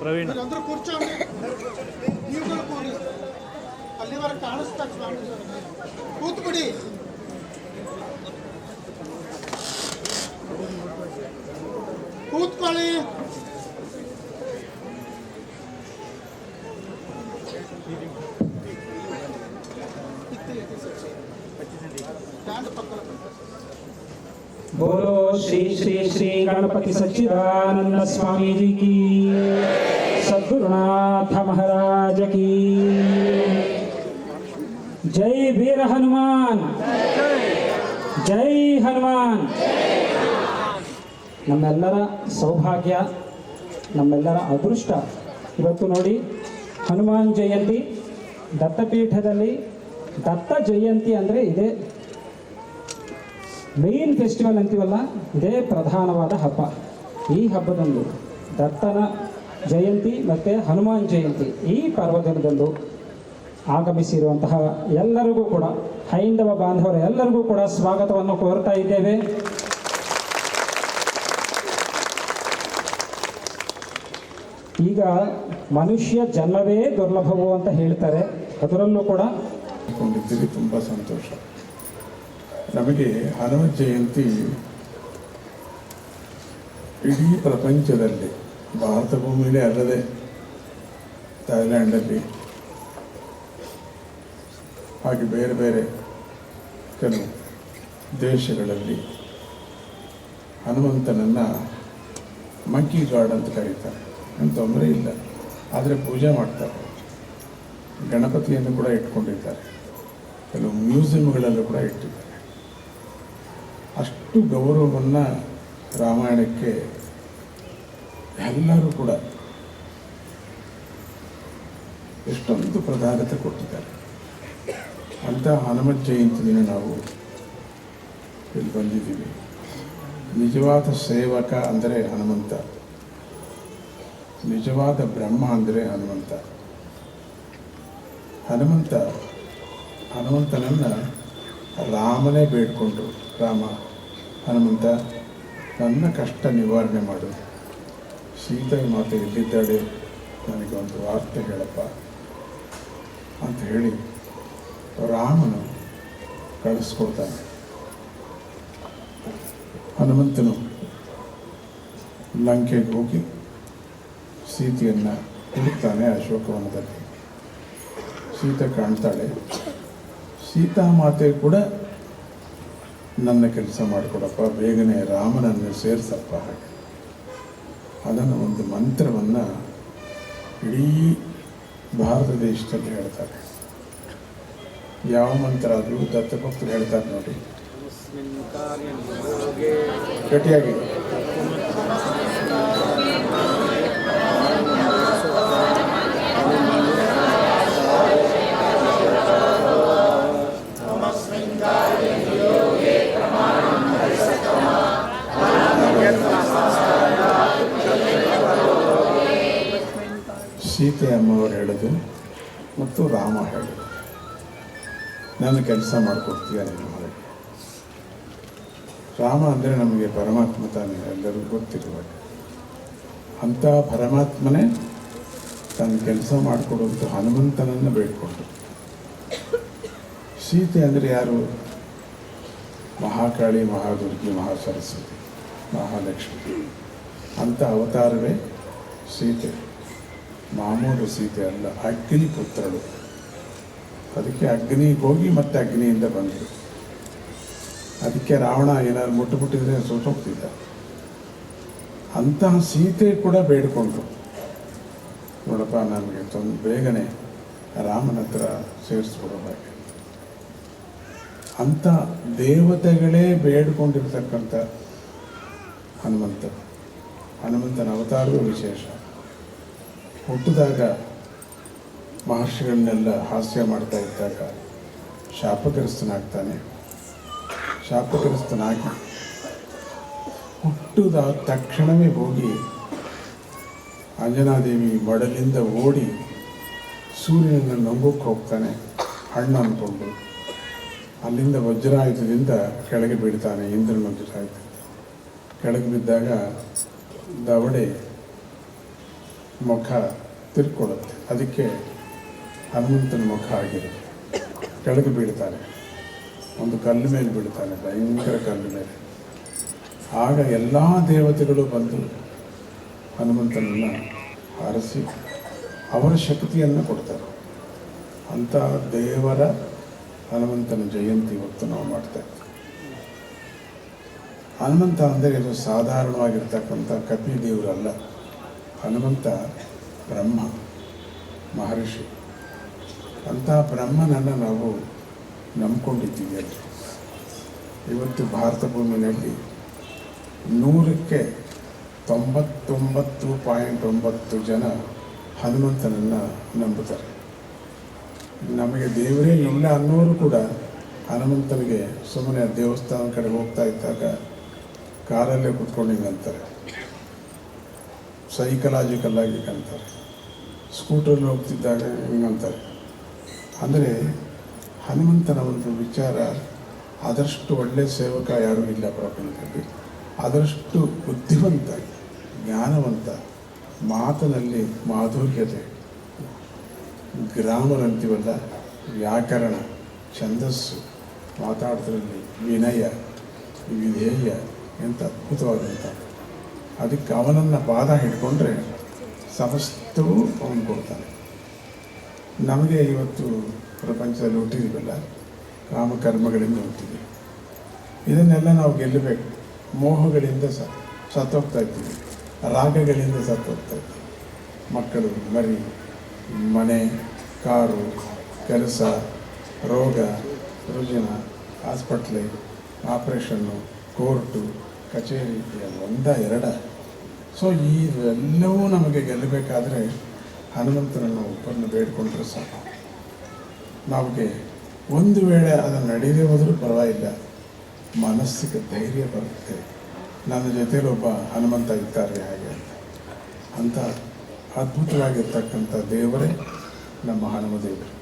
ಪ್ರವೀಣ್ అందరూ కూర్చోండి. ನೀವು ಕೂಡಿ ಅಲ್ಲಿವರೆಗೆ ಕಾಣಿಸ್ತಾ ಸ್ವಾಮಿ ಕೂತ್ಬಿಡಿ. ಕೂತ್ಕೊಳ್ಳಿ. बोलो श्री श्री श्री गणपति सच्चिदानंद स्वामी जी की, सद्गुरुनाथ महाराज की जय। वीर हनुमान जय हनुमान। ನಮ್ಮೆಲ್ಲರ ಸೌಭಾಗ್ಯ, ನಮ್ಮೆಲ್ಲರ ಅದೃಷ್ಟ ಇವತ್ತು ನೋಡಿ ಹನುಮಾನ್ ಜಯಂತಿ ದತ್ತಪೀಠದಲ್ಲಿ. ದತ್ತ ಜಯಂತಿ ಅಂದರೆ ಇದೇ ಮೇನ್ ಫೆಸ್ಟಿವಲ್ ಅಂತೀವಲ್ಲ, ಇದೇ ಪ್ರಧಾನವಾದ ಹಬ್ಬ. ಈ ಹಬ್ಬದಂದು ದತ್ತನ ಜಯಂತಿ ಮತ್ತು ಹನುಮಾನ್ ಜಯಂತಿ ಈ ಪರ್ವದಿನದಂದು ಆಗಮಿಸಿರುವಂತಹ ಎಲ್ಲರಿಗೂ ಕೂಡ, ಹೈಂದವ ಬಾಂಧವರ ಎಲ್ಲರಿಗೂ ಕೂಡ ಸ್ವಾಗತವನ್ನು ಕೋರ್ತಾ ಇದ್ದೇವೆ. ಈಗ ಮನುಷ್ಯ ಜನ್ಮವೇ ದುರ್ಲಭವು ಅಂತ ಹೇಳ್ತಾರೆ, ಅದರಲ್ಲೂ ಕೂಡ ತುಂಬ ಸಂತೋಷ. ನಮಗೆ ಹನುಮ ಜಯಂತಿ ಇಡೀ ಪ್ರಪಂಚದಲ್ಲಿ, ಭಾರತ ಭೂಮಿಯಲ್ಲಿ ಅಲ್ಲದೆ ಥೈಲ್ಯಾಂಡಲ್ಲಿ ಹಾಗೆ ಬೇರೆ ಬೇರೆ ಕೆಲವು ದೇಶಗಳಲ್ಲಿ ಹನುಮಂತನನ್ನು ಮಂಕಿ ಗಾಡ್ ಅಂತ ಕರೀತಾರೆ. ಏನು ತೊಂದರೆ ಇಲ್ಲ, ಆದರೆ ಪೂಜೆ ಮಾಡ್ತಾರೆ. ಗಣಪತಿಯನ್ನು ಕೂಡ ಇಟ್ಕೊಂಡಿದ್ದಾರೆ, ಕೆಲವು ಮ್ಯೂಸಿಯಂಗಳಲ್ಲೂ ಕೂಡ ಇಟ್ಟಿದ್ದಾರೆ. ಅಷ್ಟು ಗೌರವವನ್ನು ರಾಮಾಯಣಕ್ಕೆ ಎಲ್ಲರೂ ಕೂಡ ಎಷ್ಟೊಂದು ಪ್ರಾಧಾನ್ಯತೆ ಕೊಟ್ಟಿದ್ದಾರೆ. ಅಂಥ ಹನುಮ ಜಯಂತಿ ದಿನ ನಾವು ಇಲ್ಲಿ ಬಂದಿದ್ದೀವಿ. ನಿಜವಾದ ಸೇವಕ ಅಂದರೆ ಹನುಮಂತ, ನಿಜವಾದ ಬ್ರಹ್ಮ ಅಂದರೆ ಹನುಮಂತ. ಹನುಮಂತನನ್ನು ರಾಮನೇ ಬೇಡ್ಕೊಂಡು, ರಾಮ ಹನುಮಂತ ನನ್ನ ಕಷ್ಟ ನಿವಾರಣೆ ಮಾಡು, ಸೀತೆ ಮಾತೆ ಎಲ್ಲಿದ್ದಾಳೆ, ನನಗೆ ಒಂದು ವಾರ್ತೆ ಹೇಳಪ್ಪ ಅಂತ ಹೇಳಿ ರಾಮನು ಕಳಿಸ್ಕೊಡ್ತಾನೆ. ಹನುಮಂತನು ಲಂಕೆಗೆ ಹೋಗಿ ಸೀತೆಯನ್ನು ಹುಡುಕ್ತಾನೆ. ಅಶೋಕವನದಲ್ಲಿ ಸೀತೆ ಕಾಣ್ತಾಳೆ. ಸೀತಾಮಾತೆ ಕೂಡ ನನ್ನ ಕೆಲಸ ಮಾಡಿಕೊಡಪ್ಪ, ಬೇಗನೆ ರಾಮನನ್ನು ಸೇರಿಸಪ್ಪ, ಹಾಗೆ ಅದನ್ನು ಒಂದು ಮಂತ್ರವನ್ನು ಇಡೀ ಭಾರತ ದೇಶದಲ್ಲಿ ಹೇಳ್ತಾರೆ. ಯಾವ ಮಂತ್ರ ಆದರೂ ದತ್ತಭಕ್ತರು ಹೇಳ್ತಾರೆ ನೋಡಿ, ಗಟ್ಟಿಯಾಗಿ ಸೀತೆ ಅಮ್ಮವರು ಹೇಳೋದು ಮತ್ತು ರಾಮ ಹೇಳೋದು, ನನ್ನ ಕೆಲಸ ಮಾಡಿಕೊಡ್ತೀಯ ನಿಮ್ಮ ಹೊರಗೆ. ರಾಮ ಅಂದರೆ ನಮಗೆ ಪರಮಾತ್ಮ ತಾನೇ, ಎಲ್ಲರಿಗೂ ಗೊತ್ತಿರುವ ಅಂಥ ಪರಮಾತ್ಮನೇ ತನ್ನ ಕೆಲಸ ಮಾಡಿಕೊಡುವಂಥ ಹನುಮಂತನನ್ನು ಬೇಡ್ಕೊಂಡು. ಸೀತೆ ಅಂದರೆ ಯಾರು? ಮಹಾಕಾಳಿ, ಮಹಾದುರ್ಗಿ, ಮಹಾಸರಸ್ವತಿ, ಮಹಾಲಕ್ಷ್ಮಿ. ಅಂಥ ಅವತಾರವೇ ಸೀತೆ. ಮಾಮೂಲು ಸೀತೆ ಅಲ್ಲ, ಅಗ್ನಿ ಪುತ್ರಳು. ಅದಕ್ಕೆ ಅಗ್ನಿಗೆ ಹೋಗಿ ಮತ್ತೆ ಅಗ್ನಿಯಿಂದ ಬಂದರು. ಅದಕ್ಕೆ ರಾವಣ ಏನಾದ್ರು ಮುಟ್ಟುಬಿಟ್ಟಿದ್ರೆ ಸೋತೋಗ್ತಿದ್ದ. ಅಂತಹ ಸೀತೆ ಕೂಡ ಬೇಡಿಕೊಂಡ್ರು, ನೋಡಪ್ಪ ನನಗೆ ಬೇಗನೆ ರಾಮನ ಹತ್ರ ಸೇರಿಸ್ಬಿಡೋ ಹಾಗೆ. ಅಂಥ ದೇವತೆಗಳೇ ಬೇಡಿಕೊಂಡಿರ್ತಕ್ಕಂಥ ಹನುಮಂತನ ಅವತಾರವೂ ವಿಶೇಷ. ಹುಟ್ಟಿದಾಗ ಮಹರ್ಷಿಗಳನ್ನೆಲ್ಲ ಹಾಸ್ಯ ಮಾಡ್ತಾ ಇದ್ದಾಗ ಶಾಪಗ್ರಸ್ತನಾಗ್ತಾನೆ. ಶಾಪಗ್ರಸ್ತನಾಗಿ ಹುಟ್ಟಿದ ತಕ್ಷಣವೇ ಹೋಗಿ ಅಂಜನಾದೇವಿ ಮಡಲಿಂದ ಓಡಿ ಸೂರ್ಯನನ್ನು ನಂಗೋಕ್ಕೆ ಹೋಗ್ತಾನೆ, ಹಣ್ಣು ಅಂದ್ಕೊಂಡು. ಅಲ್ಲಿಂದ ವಜ್ರಾಯುಧದಿಂದ ಕೆಳಗೆ ಬೀಳ್ತಾನೆ. ಇಂದ್ರನ ವಜ್ರಾಯುಧ ಕೆಳಗೆ ಬಿದ್ದಾಗ ದವಡೆ ಮುಖ ತಿರ್ಕೊಳ್ಳುತ್ತೆ. ಅದಕ್ಕೆ ಹನುಮಂತನ ಮುಖ ಆಗಿರುತ್ತೆ. ಕೆಳಗೆ ಬೀಳ್ತಾನೆ, ಒಂದು ಕಲ್ಲು ಮೇಲೆ ಬೀಳ್ತಾನೆ, ಭಯಂಕರ ಕಲ್ಲು ಮೇಲೆ. ಆಗ ಎಲ್ಲ ದೇವತೆಗಳು ಬಂದು ಹನುಮಂತನನ್ನು ಹಾರಿಸಿ ಅವರ ಶಕ್ತಿಯನ್ನು ಕೊಡ್ತಾರೆ. ಅಂಥ ದೇವರ ಹನುಮಂತನ ಜಯಂತಿ ಇವತ್ತು ನಾವು ಮಾಡ್ತಾ ಇದ್ದೀವಿ. ಹನುಮಂತ ಅಂದರೆ ಇದು ಸಾಧಾರಣವಾಗಿರ್ತಕ್ಕಂಥ ಕಪಿ ದೇವರಲ್ಲ. ಹನುಮಂತ ಬ್ರಹ್ಮ ಮಹರ್ಷಿ. ಅಂಥ ಬ್ರಹ್ಮನನ್ನು ನಾವು ನಂಬ್ಕೊಂಡಿದ್ದೀವಿ. ಅಲ್ಲಿ ಇವತ್ತು ಭಾರತ ಭೂಮಿಯಲ್ಲಿ 100ಕ್ಕೆ 99.9 ಜನ ಹನುಮಂತನನ್ನು ನಂಬುತ್ತಾರೆ. ನಮಗೆ ದೇವರೇ ಇಲ್ಲ ಅನ್ನೋರು ಕೂಡ ಹನುಮಂತನಿಗೆ ಸುಮ್ಮನೆ ದೇವಸ್ಥಾನ ಕಡೆ ಹೋಗ್ತಾ ಇದ್ದಾಗ ಕಾರಲ್ಲೇ ಕೂತ್ಕೊಂಡು ಹಿಂಗಂತಾರೆ, ಸೈಕಲಾಜಿಕಲ್ ಆಗಿ ಅಂತಾರೆ, ಸ್ಕೂಟ್ರಲ್ಲಿ ಹೋಗ್ತಿದ್ದಾಗ ಹಿಂಗಂತಾರೆ. ಅಂದರೆ ಹನುಮಂತನ ಒಂದು ವಿಚಾರ, ಅದರಷ್ಟು ಒಳ್ಳೆಯ ಸೇವಕ ಯಾರೂ ಇಲ್ಲ ಪ್ರಪಂಚದಲ್ಲಿ. ಅದರಷ್ಟು ಬುದ್ಧಿವಂತ, ಜ್ಞಾನವಂತ, ಮಾತಿನಲ್ಲಿ ಮಾಧುರ್ಯತೆ, ಗ್ರಾಮರ್ ಅಂತೀವಲ್ಲ, ವ್ಯಾಕರಣ, ಛಂದಸ್ಸು, ಮಾತಾಡೋದ್ರಲ್ಲಿ ವಿನಯ, ವಿಧೇಯ, ಎಂಥ ಅದ್ಭುತವಾದಂಥ. ಅದಕ್ಕೆ ಅವನನ್ನು ಪಾದ ಹಿಡ್ಕೊಂಡ್ರೆ ಸಮಸ್ತವೂ ಅವನು ಕೊಡ್ತಾನೆ. ನಮಗೆ ಇವತ್ತು ಪ್ರಪಂಚದಲ್ಲಿ ಹುಟ್ಟಿದ್ದೀವಲ್ಲ, ಕಾಮಕರ್ಮಗಳಿಂದ ಹುಟ್ಟಿದ್ದೀವಿ. ಇದನ್ನೆಲ್ಲ ನಾವು ಗೆಲ್ಲಬೇಕು. ಮೋಹಗಳಿಂದ ಸತ್ತೋಗ್ತಾ ಇದ್ದೀವಿ, ರಾಗಗಳಿಂದ ಸತ್ತೋಗ್ತಾ ಇದ್ದೀವಿ. ಮಕ್ಕಳು, ಮರಿ, ಮನೆ, ಕಾರು, ಕೆಲಸ, ರೋಗ ರುಜಿನ, ಹಾಸ್ಪಿಟ್ಲೆ, ಆಪ್ರೇಷನ್ನು, ಕೋರ್ಟು, ಕಚೇರಿ, ಒಂದ ಎರಡ. ಸೊ ಇವೆಲ್ಲವೂ ನಮಗೆ ಗೆಲ್ಲಬೇಕಾದ್ರೆ ಹನುಮಂತನನ್ನು ಒಬ್ಬರನ್ನು ಬೇಡಿಕೊಂಡ್ರೆ ಸಾಕು. ನಮಗೆ ಒಂದು ವೇಳೆ ಅದನ್ನು ನಡೆಯದೇ ಹೋದರೂ ಪರವಾಗಿಲ್ಲ, ಮನಸ್ಸಿಗೆ ಧೈರ್ಯ ಬರುತ್ತೆ. ನನ್ನ ಜೊತೆಯಲ್ಲಿ ಒಬ್ಬ ಹನುಮಂತ ಇದ್ದಾರೆ ಹಾಗೆ ಅಂತ ಅದ್ಭುತವಾಗಿರ್ತಕ್ಕಂಥ ದೇವರೇ ನಮ್ಮ ಹನುಮದೇವರು.